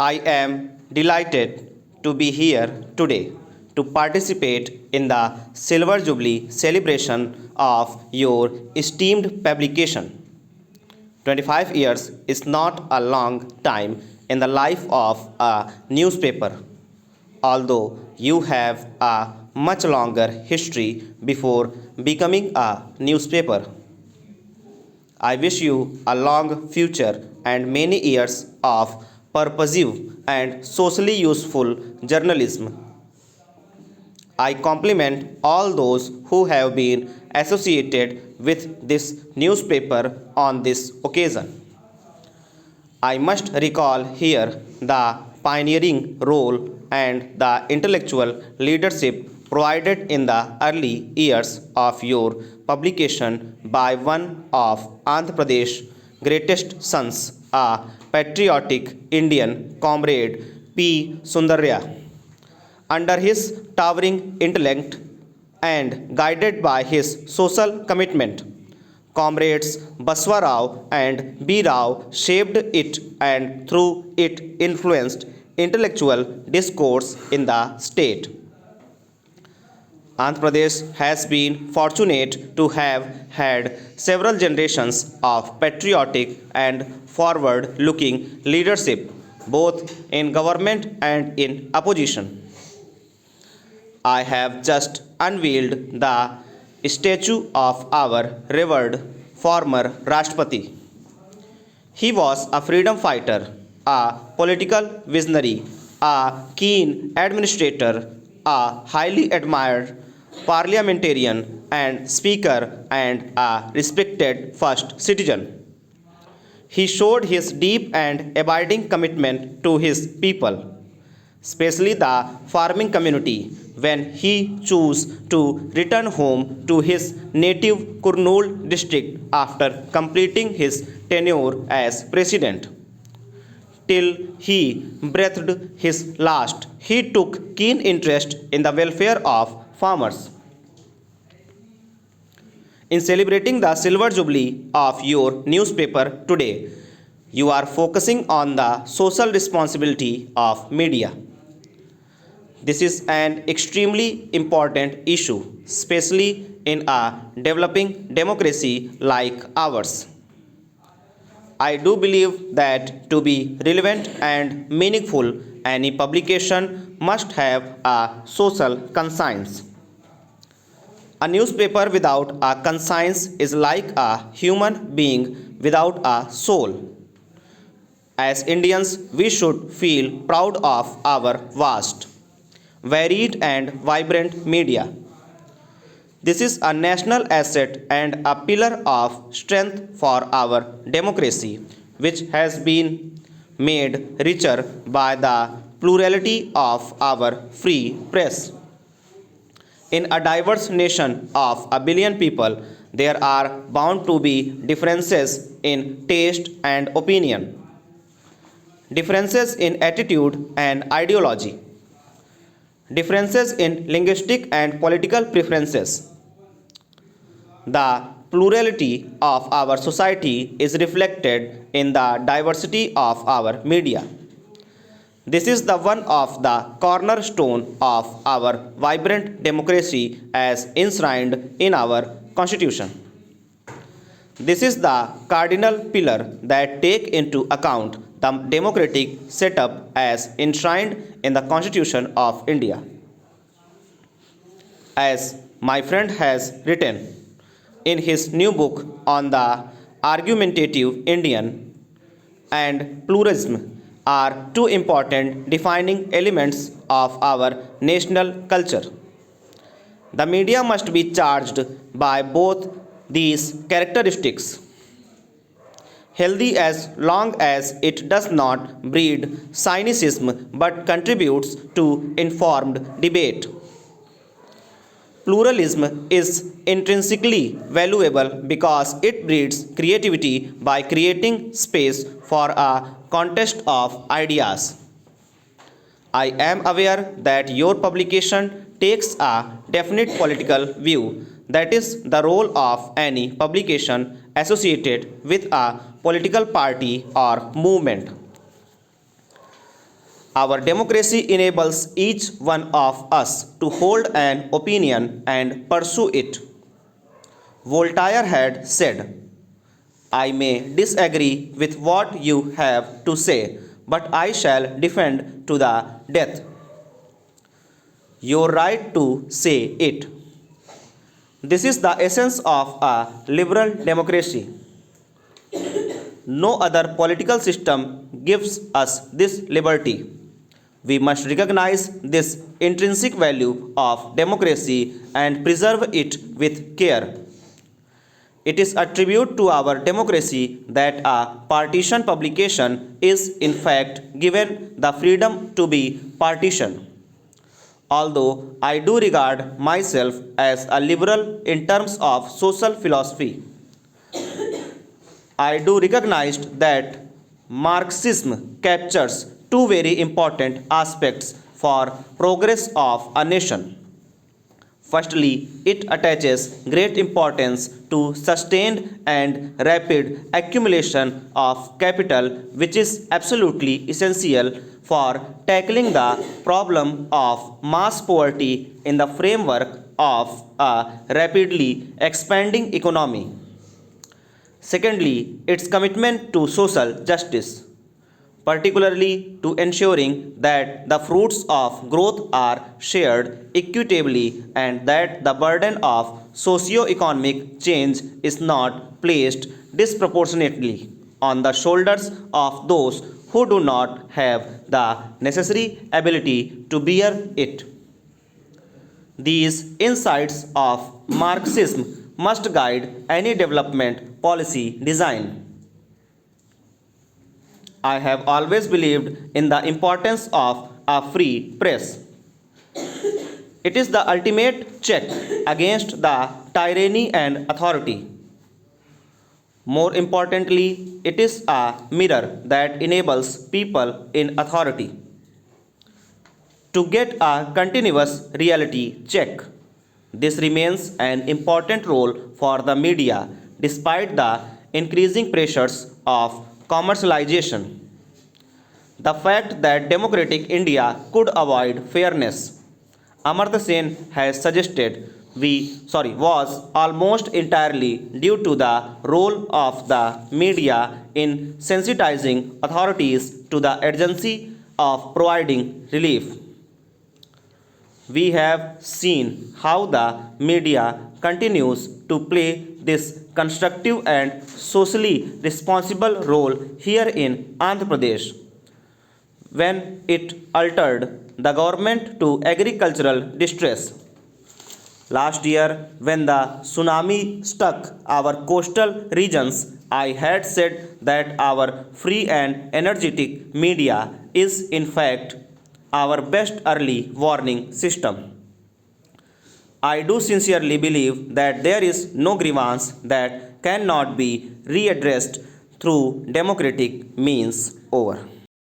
I am delighted to be here today to participate in the Silver Jubilee celebration of your esteemed publication. 25 years is not a long time in the life of a newspaper, although you have a much longer history before becoming a newspaper. I wish you a long future and many years of purposive and socially useful journalism. I compliment all those who have been associated with this newspaper on this occasion. I must recall here the pioneering role and the intellectual leadership provided in the early years of your publication by one of Andhra Pradesh's greatest sons, a patriotic Indian comrade P. Sundarya. Under his towering intellect and guided by his social commitment, comrades Baswa Rao and B. Rao shaped it and through it influenced intellectual discourse in the state. Andhra Pradesh has been fortunate to have had several generations of patriotic and forward looking leadership, both in government and in opposition. I have just unveiled the statue of our revered former Rashtrapati. He was a freedom fighter, a political visionary, a keen administrator, a highly admired parliamentarian and speaker, and a respected first citizen. He showed his deep and abiding commitment to his people, especially the farming community, when he chose to return home to his native Kurnool district after completing his tenure as president. Till he breathed his last, he took keen interest in the welfare of farmers. In celebrating the silver jubilee of your newspaper today, you are focusing on the social responsibility of media. This is an extremely important issue, especially in a developing democracy like ours. I do believe that to be relevant and meaningful, any publication must have a social conscience. A newspaper without a conscience is like a human being without a soul. As Indians, we should feel proud of our vast, varied, and vibrant media. This is a national asset and a pillar of strength for our democracy, which has been made richer by the plurality of our free press. In a diverse nation of a billion people, there are bound to be differences in taste and opinion, differences in attitude and ideology, differences in linguistic and political preferences. The plurality of our society is reflected in the diversity of our media. This is the one of the cornerstone of our vibrant democracy as enshrined in our constitution. This is the cardinal pillar that take into account the democratic setup as enshrined in the Constitution of India. As my friend has written in his new book on the argumentative Indian and pluralism are two important defining elements of our national culture. The media must be charged by both these characteristics, healthy as long as it does not breed cynicism but contributes to informed debate. Pluralism is intrinsically valuable because it breeds creativity by creating space for a contest of ideas. I am aware that your publication takes a definite political view. That is the role of any publication associated with a political party or movement. Our democracy enables each one of us to hold an opinion and pursue it. Voltaire had said, I may disagree with what you have to say, but I shall defend to the death your right to say it. This is the essence of a liberal democracy. No other political system gives us this liberty. We must recognize this intrinsic value of democracy and preserve it with care. It is a tribute to our democracy that a partition publication is in fact given the freedom to be partition. Although I do regard myself as a liberal in terms of social philosophy, I do recognize that Marxism captures two very important aspects for progress of a nation. Firstly, it attaches great importance to sustained and rapid accumulation of capital, which is absolutely essential for tackling the problem of mass poverty in the framework of a rapidly expanding economy. Secondly, its commitment to social justice, particularly to ensuring that the fruits of growth are shared equitably and that the burden of socio-economic change is not placed disproportionately on the shoulders of those who do not have the necessary ability to bear it. These insights of Marxism must guide any development policy design. I have always believed in the importance of a free press. It is the ultimate check against the tyranny and authority. More importantly, it is a mirror that enables people in authority to get a continuous reality check. This remains an important role for the media despite the increasing pressures of commercialization. The fact that democratic India could avoid fairness, Amartya Sen has suggested was almost entirely due to the role of the media in sensitizing authorities to the urgency of providing relief. We have seen how the media continues to play this constructive and socially responsible role here in Andhra Pradesh when it altered the government to agricultural distress. Last year, when the tsunami struck our coastal regions, I had said that our free and energetic media is, in fact, our best early warning system. I do sincerely believe that there is no grievance that cannot be readdressed through democratic means. Over.